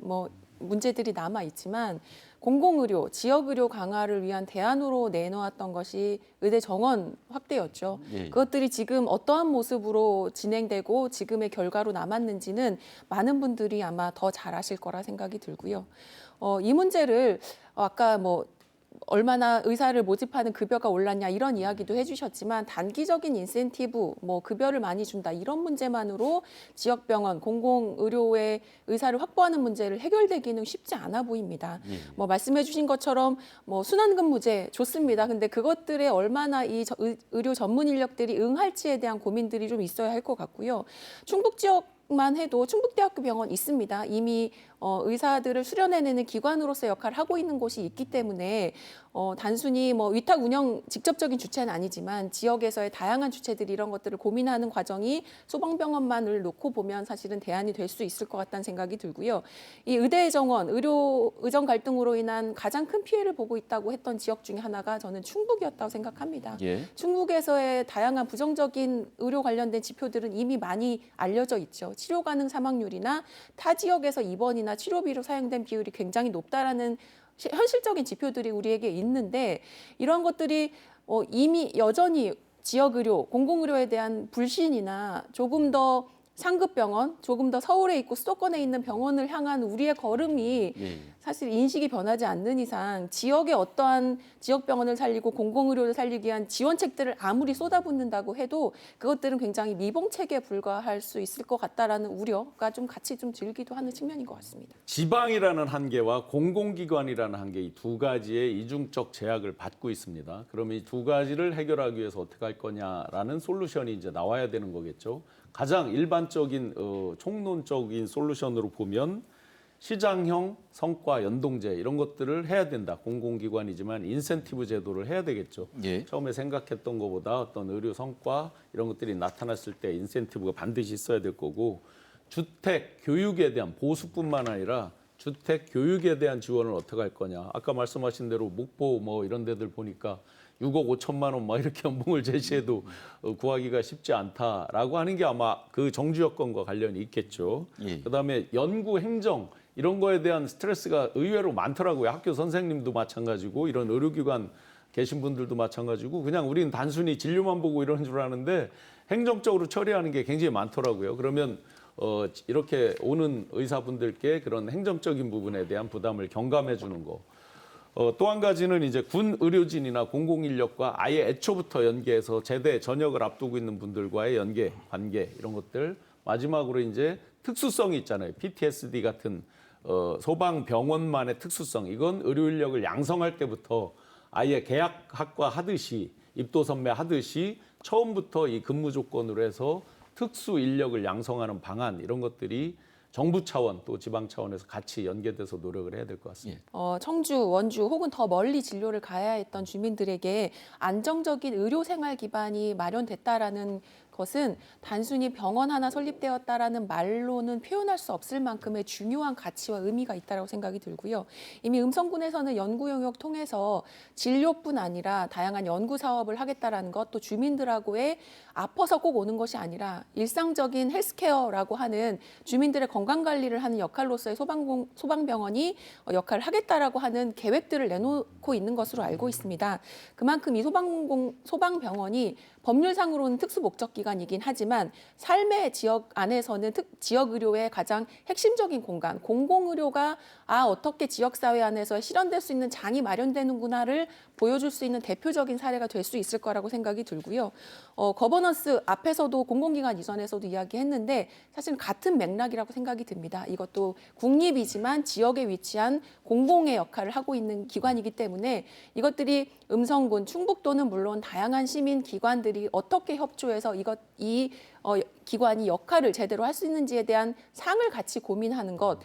문제들이 남아 있지만 공공의료, 지역의료 강화를 위한 대안으로 내놓았던 것이 의대 정원 확대였죠. 예. 그것들이 지금 어떠한 모습으로 진행되고 지금의 결과로 남았는지는 많은 분들이 아마 더 잘 아실 거라 생각이 들고요. 이 문제를 아까 얼마나 의사를 모집하는 급여가 올랐냐 이런 이야기도 해주셨지만 단기적인 인센티브, 급여를 많이 준다 이런 문제만으로 지역병원, 공공의료의 의사를 확보하는 문제를 해결되기는 쉽지 않아 보입니다. 말씀해주신 것처럼 순환근무제 좋습니다. 근데 그것들에 얼마나 이 의료 전문 인력들이 응할지에 대한 고민들이 좀 있어야 할 것 같고요. 충북 지역만 해도 충북대학교 병원 있습니다. 이미 의사들을 수련해내는 기관으로서 역할을 하고 있는 곳이 있기 때문에 단순히 위탁 운영 직접적인 주체는 아니지만 지역에서의 다양한 주체들이 이런 것들을 고민하는 과정이 소방병원만을 놓고 보면 사실은 대안이 될 수 있을 것 같다는 생각이 들고요. 이 의대 정원, 의정 갈등으로 인한 가장 큰 피해를 보고 있다고 했던 지역 중에 하나가 저는 충북이었다고 생각합니다. 예. 충북에서의 다양한 부정적인 의료 관련된 지표들은 이미 많이 알려져 있죠. 치료 가능 사망률이나 타 지역에서 입원이나 치료비로 사용된 비율이 굉장히 높다라는 현실적인 지표들이 우리에게 있는데 이런 것들이 이미 여전히 지역의료, 공공의료에 대한 불신이나 조금 더 상급병원, 조금 더 서울에 있고 수도권에 있는 병원을 향한 우리의 걸음이 사실 인식이 변하지 않는 이상 지역의 어떠한 지역병원을 살리고 공공의료를 살리기 위한 지원책들을 아무리 쏟아붓는다고 해도 그것들은 굉장히 미봉책에 불과할 수 있을 것 같다라는 우려가 좀 같이 좀 들기도 하는 측면인 것 같습니다. 지방이라는 한계와 공공기관이라는 한계 이 두 가지의 이중적 제약을 받고 있습니다. 그럼 이 두 가지를 해결하기 위해서 어떻게 할 거냐라는 솔루션이 이제 나와야 되는 거겠죠. 가장 일반적인 총론적인 솔루션으로 보면 시장형 성과 연동제 이런 것들을 해야 된다. 공공기관이지만 인센티브 제도를 해야 되겠죠. 예. 처음에 생각했던 것보다 어떤 의료 성과 이런 것들이 나타났을 때 인센티브가 반드시 있어야 될 거고 주택, 교육에 대한 보수뿐만 아니라 주택, 교육에 대한 지원을 어떻게 할 거냐. 아까 말씀하신 대로 목포 이런 데들 보니까 6억 5천만 원 이렇게 연봉을 제시해도 구하기가 쉽지 않다라고 하는 게 아마 그 정주 여건과 관련이 있겠죠. 예. 그다음에 연구, 행정 이런 거에 대한 스트레스가 의외로 많더라고요. 학교 선생님도 마찬가지고 이런 의료기관 계신 분들도 마찬가지고 그냥 우리는 단순히 진료만 보고 이러는 줄 아는데 행정적으로 처리하는 게 굉장히 많더라고요. 그러면 이렇게 오는 의사분들께 그런 행정적인 부분에 대한 부담을 경감해 주는 거. 또 한 가지는 이제 군 의료진이나 공공인력과 아예 애초부터 연계해서 제대 전역을 앞두고 있는 분들과의 연계, 관계 이런 것들. 마지막으로 이제 특수성이 있잖아요. PTSD 같은 소방병원만의 특수성. 이건 의료인력을 양성할 때부터 아예 계약학과 하듯이 입도 선매 하듯이 처음부터 이 근무 조건으로 해서 특수 인력을 양성하는 방안 이런 것들이 정부 차원 또 지방 차원에서 같이 연계돼서 노력을 해야 될 것 같습니다. 청주, 원주 혹은 더 멀리 진료를 가야 했던 주민들에게 안정적인 의료 생활 기반이 마련됐다라는 것은 단순히 병원 하나 설립되었다라는 말로는 표현할 수 없을 만큼의 중요한 가치와 의미가 있다고 생각이 들고요. 이미 음성군에서는 연구 영역 통해서 진료뿐 아니라 다양한 연구 사업을 하겠다라는 것, 또 주민들하고의 아파서 꼭 오는 것이 아니라 일상적인 헬스케어라고 하는 주민들의 건강 관리를 하는 역할로서의 소방병원이 역할을 하겠다라고 하는 계획들을 내놓고 있는 것으로 알고 있습니다. 그만큼 이 소방병원이 법률상으로는 특수 목적 기관이긴 하지만 삶의 지역 안에서는 지역 의료의 가장 핵심적인 공간, 공공의료가 어떻게 지역사회 안에서 실현될 수 있는 장이 마련되는구나를 보여줄 수 있는 대표적인 사례가 될 수 있을 거라고 생각이 들고요. 거버넌스 앞에서도 공공기관 이전에서도 이야기했는데 사실은 같은 맥락이라고 생각이 듭니다. 이것도 국립이지만 지역에 위치한 공공의 역할을 하고 있는 기관이기 때문에 이것들이 음성군, 충북도는 물론 다양한 시민 기관들이 어떻게 협조해서 이 기관이 역할을 제대로 할 수 있는지에 대한 상을 같이 고민하는 것,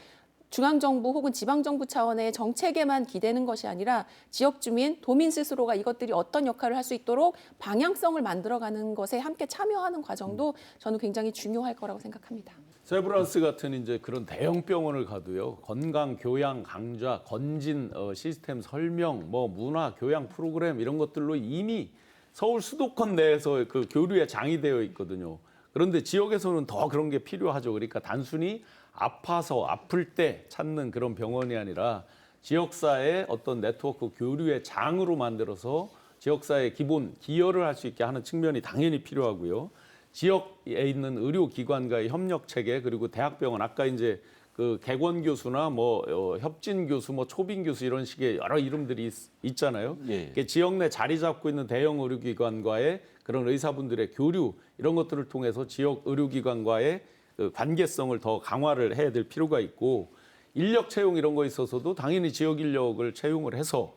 중앙정부 혹은 지방정부 차원의 정책에만 기대는 것이 아니라 지역 주민, 도민 스스로가 이것들이 어떤 역할을 할 수 있도록 방향성을 만들어가는 것에 함께 참여하는 과정도 저는 굉장히 중요할 거라고 생각합니다. 세브란스 같은 이제 그런 대형 병원을 가도요, 건강 교양 강좌, 건진 시스템 설명, 뭐 문화 교양 프로그램 이런 것들로 이미 서울 수도권 내에서 그 교류에 장이 되어 있거든요. 그런데 지역에서는 더 그런 게 필요하죠. 그러니까 단순히 아파서 아플 때 찾는 그런 병원이 아니라 지역사회의 어떤 네트워크 교류의 장으로 만들어서 지역사회의 기본 기여를 할 수 있게 하는 측면이 당연히 필요하고요. 지역에 있는 의료기관과의 협력 체계, 그리고 대학병원, 아까 이제 그 객원 교수나 협진 교수, 초빙 교수 이런 식의 여러 이름들이 있잖아요. 예. 지역 내 자리 잡고 있는 대형 의료기관과의 그런 의사분들의 교류 이런 것들을 통해서 지역 의료기관과의 그 관계성을 더 강화를 해야 될 필요가 있고, 인력 채용 이런 거에 있어서도 당연히 지역 인력을 채용을 해서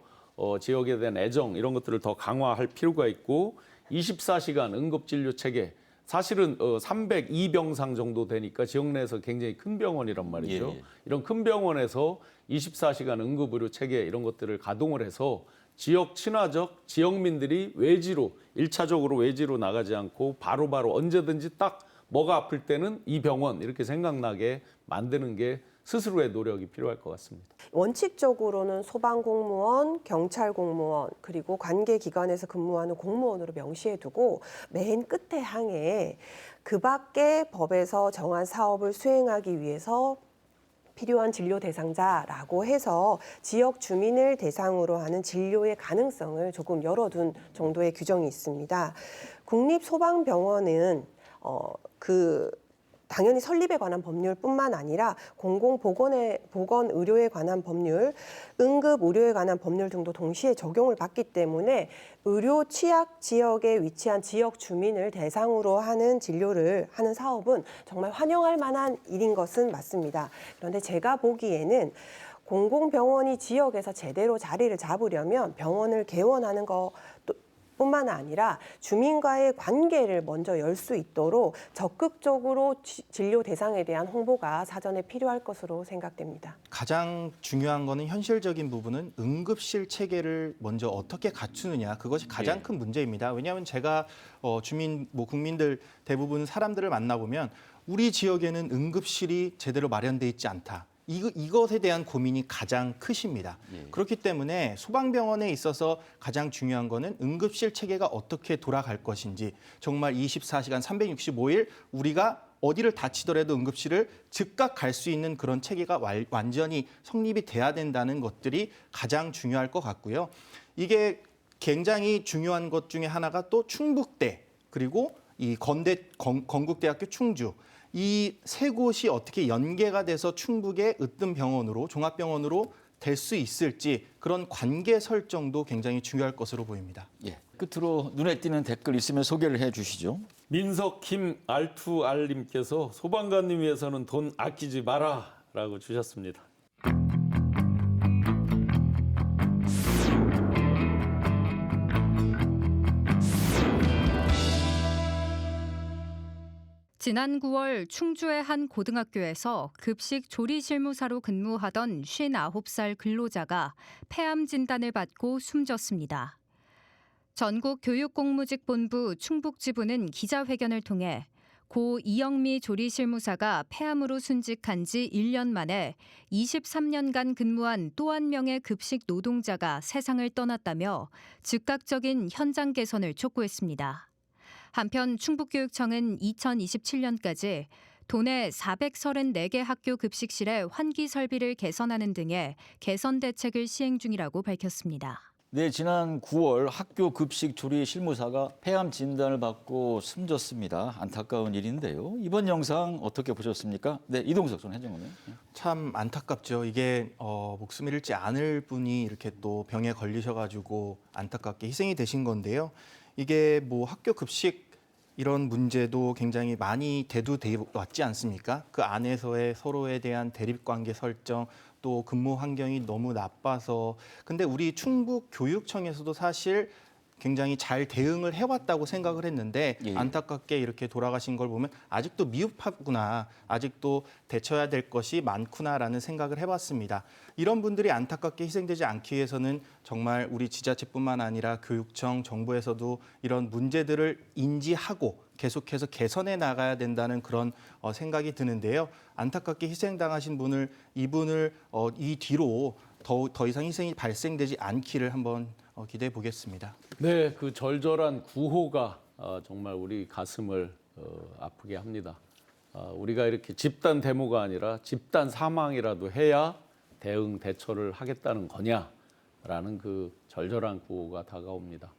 지역에 대한 애정 이런 것들을 더 강화할 필요가 있고, 24시간 응급진료 체계, 사실은 302병상 정도 되니까 지역 내에서 굉장히 큰 병원이란 말이죠. 예. 이런 큰 병원에서 24시간 응급의료 체계 이런 것들을 가동을 해서 지역 친화적, 지역민들이 외지로, 1차적으로 외지로 나가지 않고 바로바로 언제든지 딱 뭐가 아플 때는 이 병원 이렇게 생각나게 만드는 게 스스로의 노력이 필요할 것 같습니다. 원칙적으로는 소방공무원, 경찰공무원, 그리고 관계기관에서 근무하는 공무원으로 명시해두고 맨 끝에 항에 그 밖에 법에서 정한 사업을 수행하기 위해서 필요한 진료 대상자라고 해서 지역 주민을 대상으로 하는 진료의 가능성을 조금 열어둔 정도의 규정이 있습니다. 국립소방병원은 당연히 설립에 관한 법률뿐만 아니라 공공보건 의료에 관한 법률, 응급 의료에 관한 법률 등도 동시에 적용을 받기 때문에 의료 취약 지역에 위치한 지역 주민을 대상으로 하는 진료를 하는 사업은 정말 환영할 만한 일인 것은 맞습니다. 그런데 제가 보기에는 공공병원이 지역에서 제대로 자리를 잡으려면 병원을 개원하는 것 뿐만 아니라 주민과의 관계를 먼저 열 수 있도록 적극적으로 진료 대상에 대한 홍보가 사전에 필요할 것으로 생각됩니다. 가장 중요한 거는 현실적인 부분은 응급실 체계를 먼저 어떻게 갖추느냐, 그것이 가장 큰 문제입니다. 왜냐하면 제가 국민들 대부분 사람들을 만나보면 우리 지역에는 응급실이 제대로 마련돼 있지 않다. 이것에 대한 고민이 가장 크십니다. 그렇기 때문에 소방병원에 있어서 가장 중요한 거는 응급실 체계가 어떻게 돌아갈 것인지, 정말 24시간 365일 우리가 어디를 다치더라도 응급실을 즉각 갈 수 있는 그런 체계가 완전히 성립이 돼야 된다는 것들이 가장 중요할 것 같고요. 이게 굉장히 중요한 것 중에 하나가 또 충북대, 그리고 이 건국대학교 충주, 이 세 곳이 어떻게 연계가 돼서 충북의 으뜸 병원으로, 종합병원으로 될 수 있을지, 그런 관계 설정도 굉장히 중요할 것으로 보입니다. 예. 끝으로 눈에 띄는 댓글 있으면 소개를 해주시죠. 민석킴 R2R님께서 소방관님 위해서는 돈 아끼지 마라라고 주셨습니다. 지난 9월 충주의 한 고등학교에서 급식 조리 실무사로 근무하던 59살 근로자가 폐암 진단을 받고 숨졌습니다. 전국교육공무직본부 충북지부는 기자회견을 통해 고 이영미 조리실무사가 폐암으로 순직한 지 1년 만에 23년간 근무한 또 한 명의 급식 노동자가 세상을 떠났다며 즉각적인 현장 개선을 촉구했습니다. 한편 충북교육청은 2027년까지 도내 434개 학교 급식실의 환기 설비를 개선하는 등의 개선 대책을 시행 중이라고 밝혔습니다. 네, 지난 9월 학교 급식 조리 실무사가 폐암 진단을 받고 숨졌습니다. 안타까운 일인데요. 이번 영상 어떻게 보셨습니까? 네, 이동석 전 해정원은. 참 안타깝죠. 이게 목숨을 잃지 않을 분이 이렇게 또 병에 걸리셔가지고 안타깝게 희생이 되신 건데요. 이게 뭐 학교 급식 이런 문제도 굉장히 많이 대두돼 왔지 않습니까? 그 안에서의 서로에 대한 대립관계 설정, 또 근무 환경이 너무 나빠서. 근데 우리 충북교육청에서도 사실 굉장히 잘 대응을 해왔다고 생각을 했는데 예. 안타깝게 이렇게 돌아가신 걸 보면 아직도 미흡하구나, 아직도 대처해야 될 것이 많구나라는 생각을 해봤습니다. 이런 분들이 안타깝게 희생되지 않기 위해서는 정말 우리 지자체뿐만 아니라 교육청, 정부에서도 이런 문제들을 인지하고 계속해서 개선해 나가야 된다는 그런 생각이 드는데요. 안타깝게 희생당하신 이분을 이 뒤로 더 이상 희생이 발생되지 않기를 한번 기대해 보겠습니다. 네, 그 절절한 구호가 정말 우리 가슴을 아프게 합니다. 우리가 이렇게 집단 데모가 아니라 집단 사망이라도 해야 대응 대처를 하겠다는 거냐라는 그 절절한 구호가 다가옵니다.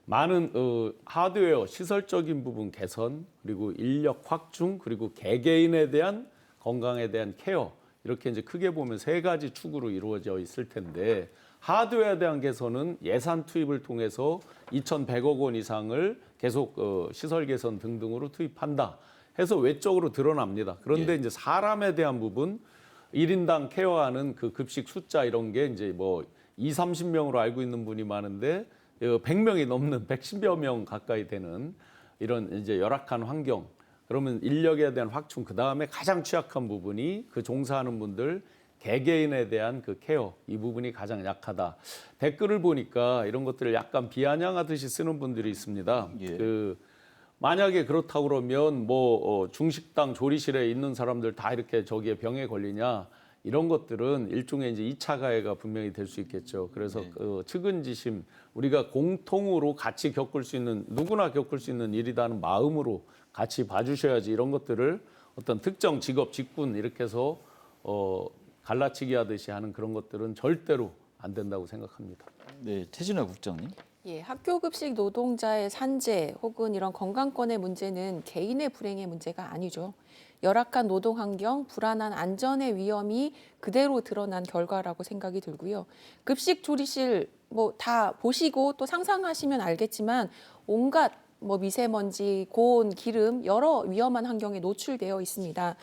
많은 하드웨어 시설적인 부분 개선, 그리고 인력 확충, 그리고 개개인에 대한 건강에 대한 케어, 이렇게 이제 크게 보면 세 가지 축으로 이루어져 있을 텐데, 하드웨어에 대한 개선은 예산 투입을 통해서 2,100억 원 이상을 계속 시설 개선 등등으로 투입한다 해서 외적으로 드러납니다. 그런데 이제 사람에 대한 부분, 1인당 케어하는 그 급식 숫자 이런 게 이제 뭐 30명으로 알고 있는 분이 많은데 100명이 넘는 110여 명 가까이 되는 이런 이제 열악한 환경. 그러면 인력에 대한 확충, 그 다음에 가장 취약한 부분이 그 종사하는 분들 개개인에 대한 그 케어, 이 부분이 가장 약하다. 댓글을 보니까 이런 것들을 약간 비아냥하듯이 쓰는 분들이 있습니다. 예. 만약에 그렇다고 그러면 중식당 조리실에 있는 사람들 다 이렇게 저기에 병에 걸리냐? 이런 것들은 일종의 이제 2차 가해가 분명히 될 수 있겠죠. 그래서 네. 측은지심, 우리가 공통으로 같이 겪을 수 있는, 누구나 겪을 수 있는 일이라는 마음으로 같이 봐주셔야지, 이런 것들을 어떤 특정 직업, 직군 이렇게 해서 갈라치기 하듯이 하는 그런 것들은 절대로 안 된다고 생각합니다. 네, 최진화 국장님. 예, 학교 급식 노동자의 산재 혹은 이런 건강권의 문제는 개인의 불행의 문제가 아니죠. 열악한 노동 환경, 불안한 안전의 위험이 그대로 드러난 결과라고 생각이 들고요. 급식 조리실 뭐 다 보시고 또 상상하시면 알겠지만 온갖 뭐 미세먼지, 고온, 기름 여러 위험한 환경에 노출되어 있습니다.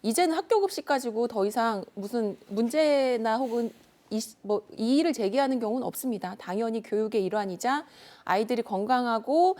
이제는 학교 급식 가지고 더 이상 무슨 문제나 혹은 이의를 제기하는 경우는 없습니다. 당연히 교육의 일환이자 아이들이 건강하고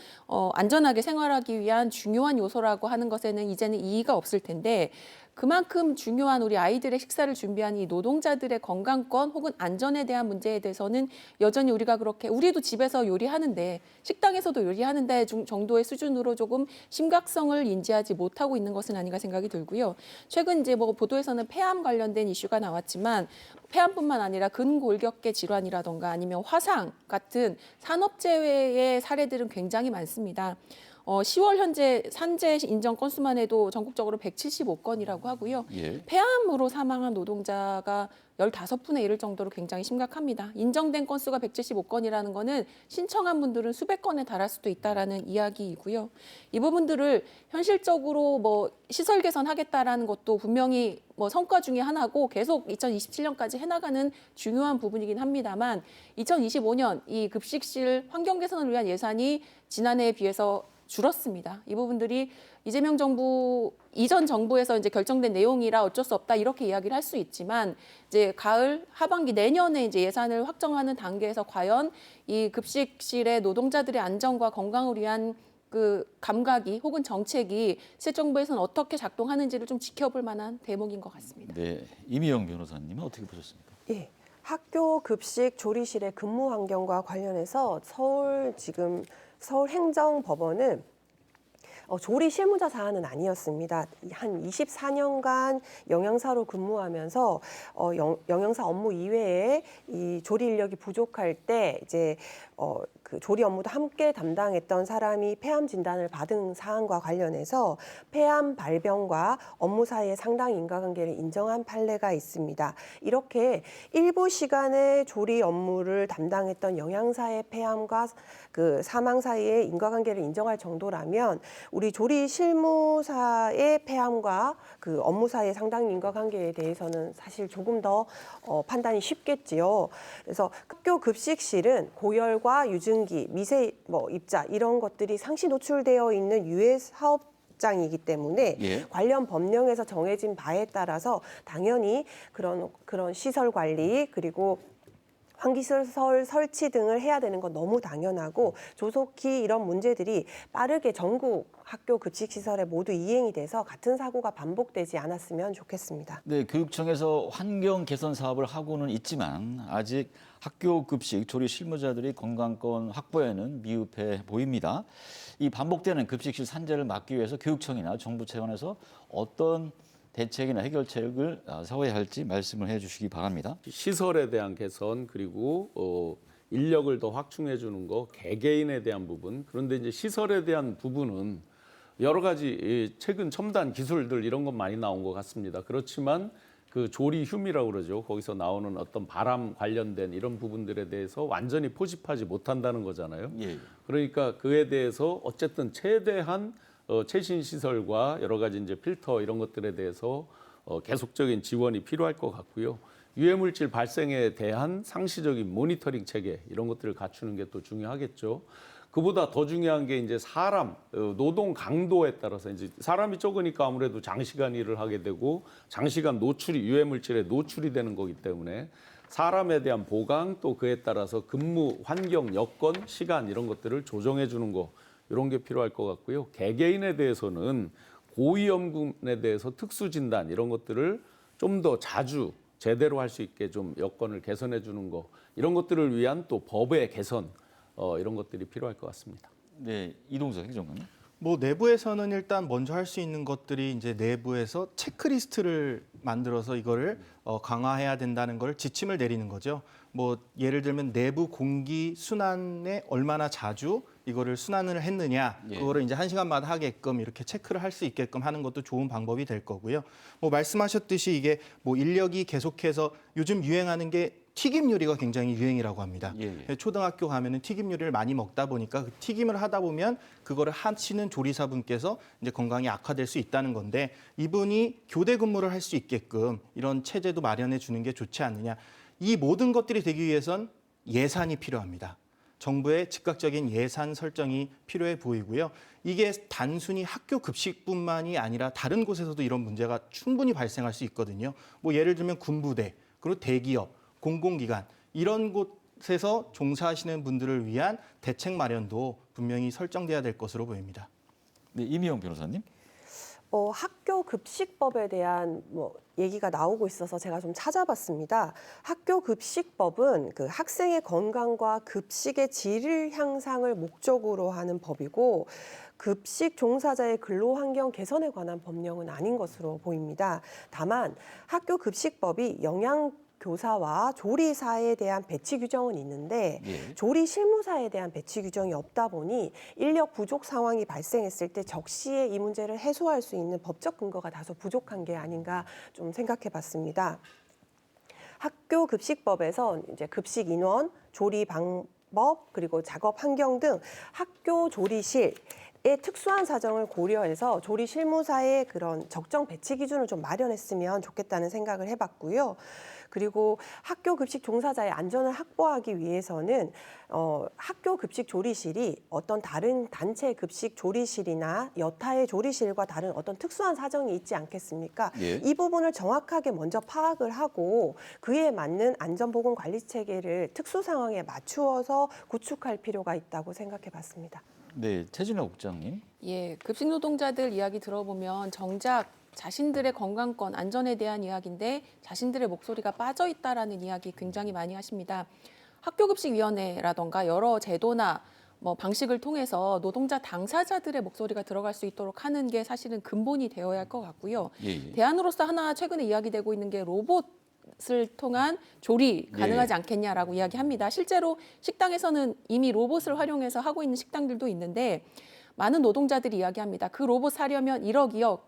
안전하게 생활하기 위한 중요한 요소라고 하는 것에는 이제는 이의가 없을 텐데, 그만큼 중요한 우리 아이들의 식사를 준비한 이 노동자들의 건강권 혹은 안전에 대한 문제에 대해서는 여전히 우리가 그렇게, 우리도 집에서 요리하는데 식당에서도 요리하는데 정도의 수준으로 조금 심각성을 인지하지 못하고 있는 것은 아닌가 생각이 들고요. 최근 이제 뭐 보도에서는 폐암 관련된 이슈가 나왔지만 폐암뿐만 아니라 근골격계 질환이라던가 아니면 화상 같은 산업재해의 사례들은 굉장히 많습니다. 10월 현재 산재 인정 건수만 해도 전국적으로 175건이라고 하고요. 예. 폐암으로 사망한 노동자가 15분에 이를 정도로 굉장히 심각합니다. 인정된 건수가 175건이라는 거는 신청한 분들은 수백 건에 달할 수도 있다라는 이야기이고요. 이 부분들을 현실적으로 뭐 시설 개선하겠다라는 것도 분명히 뭐 성과 중에 하나고 계속 2027년까지 해나가는 중요한 부분이긴 합니다만, 2025년 이 급식실 환경 개선을 위한 예산이 지난해에 비해서 줄었습니다. 이 부분들이 이재명 정부 이전 정부에서 이제 결정된 내용이라 어쩔 수 없다 이렇게 이야기를 할 수 있지만, 이제 가을 하반기 내년에 이제 예산을 확정하는 단계에서 과연 이 급식실의 노동자들의 안전과 건강을 위한 그 감각이 혹은 정책이 새 정부에서는 어떻게 작동하는지를 좀 지켜볼 만한 대목인 것 같습니다. 네, 이미영 변호사님은 어떻게 보셨습니까? 예. 학교 급식 조리실의 근무 환경과 관련해서 서울행정법원은 조리 실무자 사안은 아니었습니다. 한 24년간 영양사로 근무하면서 영양사 업무 이외에 이 조리 인력이 부족할 때 이제 그 조리 업무도 함께 담당했던 사람이 폐암 진단을 받은 사안과 관련해서 폐암 발병과 업무 사이의 상당 인과관계를 인정한 판례가 있습니다. 이렇게 일부 시간에 조리 업무를 담당했던 영양사의 폐암과 그 사망 사이의 인과관계를 인정할 정도라면 우리 조리 실무사의 폐암과 그 업무 사이의 상당 인과관계에 대해서는 사실 조금 더 판단이 쉽겠지요. 그래서 학교 급식실은 고열과 유증기, 미세 입자 이런 것들이 상시 노출되어 있는 유해 사업장이기 때문에 예. 관련 법령에서 정해진 바에 따라서 당연히 그런 시설 관리 그리고 환기시설 설치 등을 해야 되는 건 너무 당연하고 조속히 이런 문제들이 빠르게 전국 학교 급식시설에 모두 이행이 돼서 같은 사고가 반복되지 않았으면 좋겠습니다. 네, 교육청에서 환경 개선 사업을 하고는 있지만 아직 학교 급식 조리 실무자들이 건강권 확보에는 미흡해 보입니다. 이 반복되는 급식실 산재를 막기 위해서 교육청이나 정부 차원에서 어떤 대책이나 해결책을 세워야 할지 말씀을 해주시기 바랍니다. 시설에 대한 개선 그리고 인력을 더 확충해 주는 거 개개인에 대한 부분 그런데 이제 시설에 대한 부분은 여러 가지 최근 첨단 기술들 이런 건 많이 나온 것 같습니다. 그렇지만 그 조리 흉이라고 그러죠. 거기서 나오는 어떤 바람 관련된 이런 부분들에 대해서 완전히 포집하지 못한다는 거잖아요. 예. 그러니까 그에 대해서 어쨌든 최대한 최신 시설과 여러 가지 이제 필터 이런 것들에 대해서 계속적인 지원이 필요할 것 같고요. 유해물질 발생에 대한 상시적인 모니터링 체계 이런 것들을 갖추는 게 또 중요하겠죠. 그보다 더 중요한 게 이제 사람 노동 강도에 따라서 이제 사람이 적으니까 아무래도 장시간 일을 하게 되고 장시간 노출이 유해물질에 노출이 되는 거기 때문에 사람에 대한 보강 또 그에 따라서 근무 환경 여건 시간 이런 것들을 조정해 주는 거 이런 게 필요할 것 같고요. 개개인에 대해서는 고위험군에 대해서 특수 진단 이런 것들을 좀 더 자주 제대로 할 수 있게 좀 여건을 개선해 주는 거 이런 것들을 위한 또 법의 개선 이런 것들이 필요할 것 같습니다. 네, 이동석 행정관님. 뭐 내부에서는 일단 먼저 할 수 있는 것들이 이제 내부에서 체크리스트를 만들어서 이거를 강화해야 된다는 걸 지침을 내리는 거죠. 뭐 예를 들면 내부 공기 순환에 얼마나 자주 이거를 순환을 했느냐, 예. 그거를 이제 1시간마다 하게끔 이렇게 체크를 할 수 있게끔 하는 것도 좋은 방법이 될 거고요. 뭐 말씀하셨듯이 이게 뭐 인력이 계속해서 요즘 유행하는 게 튀김 요리가 굉장히 유행이라고 합니다. 예. 초등학교 가면은 튀김 요리를 많이 먹다 보니까 그 튀김을 하다 보면 그거를 하시는 조리사분께서 이제 건강이 악화될 수 있다는 건데 이분이 교대 근무를 할 수 있게끔 이런 체제도 마련해 주는 게 좋지 않느냐. 이 모든 것들이 되기 위해선 예산이 필요합니다. 정부의 즉각적인 예산 설정이 필요해 보이고요. 이게 단순히 학교 급식뿐만이 아니라 다른 곳에서도 이런 문제가 충분히 발생할 수 있거든요. 뭐 예를 들면 군부대, 그리고 대기업, 공공기관 이런 곳에서 종사하시는 분들을 위한 대책 마련도 분명히 설정돼야 될 것으로 보입니다. 네, 이미영 변호사님. 학교 급식법에 대한 얘기가 나오고 있어서 제가 좀 찾아봤습니다. 학교 급식법은 그 학생의 건강과 급식의 질 향상을 목적으로 하는 법이고 급식 종사자의 근로 환경 개선에 관한 법령은 아닌 것으로 보입니다. 다만 학교 급식법이 교사와 조리사에 대한 배치 규정은 있는데 예. 조리 실무사에 대한 배치 규정이 없다 보니 인력 부족 상황이 발생했을 때 적시에 이 문제를 해소할 수 있는 법적 근거가 다소 부족한 게 아닌가 좀 생각해 봤습니다. 학교 급식법에서 이제 급식 인원, 조리 방법, 그리고 작업 환경 등 학교 조리실 의 특수한 사정을 고려해서 조리 실무사의 그런 적정 배치 기준을 좀 마련했으면 좋겠다는 생각을 해봤고요. 그리고 학교 급식 종사자의 안전을 확보하기 위해서는 학교 급식 조리실이 어떤 다른 단체 급식 조리실이나 여타의 조리실과 다른 어떤 특수한 사정이 있지 않겠습니까? 예. 이 부분을 정확하게 먼저 파악을 하고 그에 맞는 안전보건 관리 체계를 특수 상황에 맞추어서 구축할 필요가 있다고 생각해 봤습니다. 네, 최진호 국장님. 예, 급식 노동자들 이야기 들어보면 정작 자신들의 건강권, 안전에 대한 이야기인데 자신들의 목소리가 빠져 있다라는 이야기 굉장히 많이 하십니다. 학교급식위원회라던가 여러 제도나 방식을 통해서 노동자 당사자들의 목소리가 들어갈 수 있도록 하는 게 사실은 근본이 되어야 할 것 같고요. 예. 대안으로서 하나 최근에 이야기되고 있는 게 로봇을 통한 조리 가능하지 예. 않겠냐라고 이야기합니다. 실제로 식당에서는 이미 로봇을 활용해서 하고 있는 식당들도 있는데 많은 노동자들이 이야기합니다. 그 로봇 사려면 1억, 2억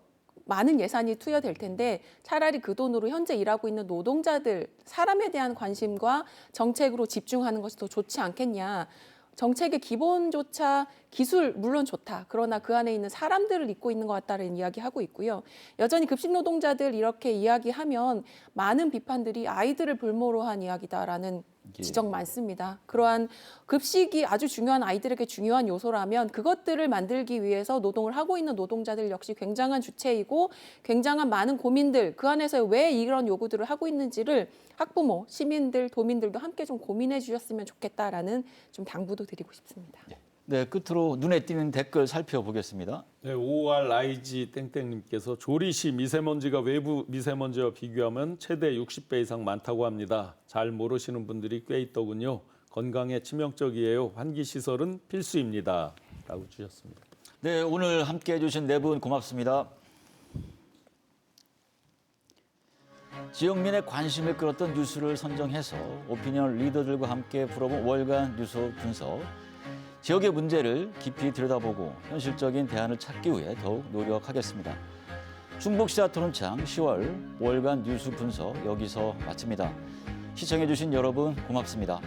많은 예산이 투여될 텐데 차라리 그 돈으로 현재 일하고 있는 노동자들, 사람에 대한 관심과 정책으로 집중하는 것이 더 좋지 않겠냐. 정책의 기본조차 기술 물론 좋다. 그러나 그 안에 있는 사람들을 잊고 있는 것 같다는 이야기하고 있고요. 여전히 급식 노동자들 이렇게 이야기하면 많은 비판들이 아이들을 볼모로 한 이야기다라는 지적 많습니다. 그러한 급식이 아주 중요한 아이들에게 중요한 요소라면 그것들을 만들기 위해서 노동을 하고 있는 노동자들 역시 굉장한 주체이고 굉장한 많은 고민들 그 안에서 왜 이런 요구들을 하고 있는지를 학부모, 시민들, 도민들도 함께 좀 고민해 주셨으면 좋겠다라는 좀 당부도 드리고 싶습니다. 네, 끝으로 눈에 띄는 댓글 살펴보겠습니다. 네, ORIG 땡땡님께서 조리 시 미세먼지가 외부 미세먼지와 비교하면 최대 60배 이상 많다고 합니다. 잘 모르시는 분들이 꽤 있더군요. 건강에 치명적이에요. 환기 시설은 필수입니다. 라고 주셨습니다. 네, 오늘 함께해 주신 네 분 고맙습니다. 지역민의 관심을 끌었던 뉴스를 선정해서 오피니언 리더들과 함께 풀어본 월간 뉴스 분석. 지역의 문제를 깊이 들여다보고 현실적인 대안을 찾기 위해 더욱 노력하겠습니다. 충북시사 토론창 10월 월간 뉴스 분석 여기서 마칩니다. 시청해 주신 여러분 고맙습니다.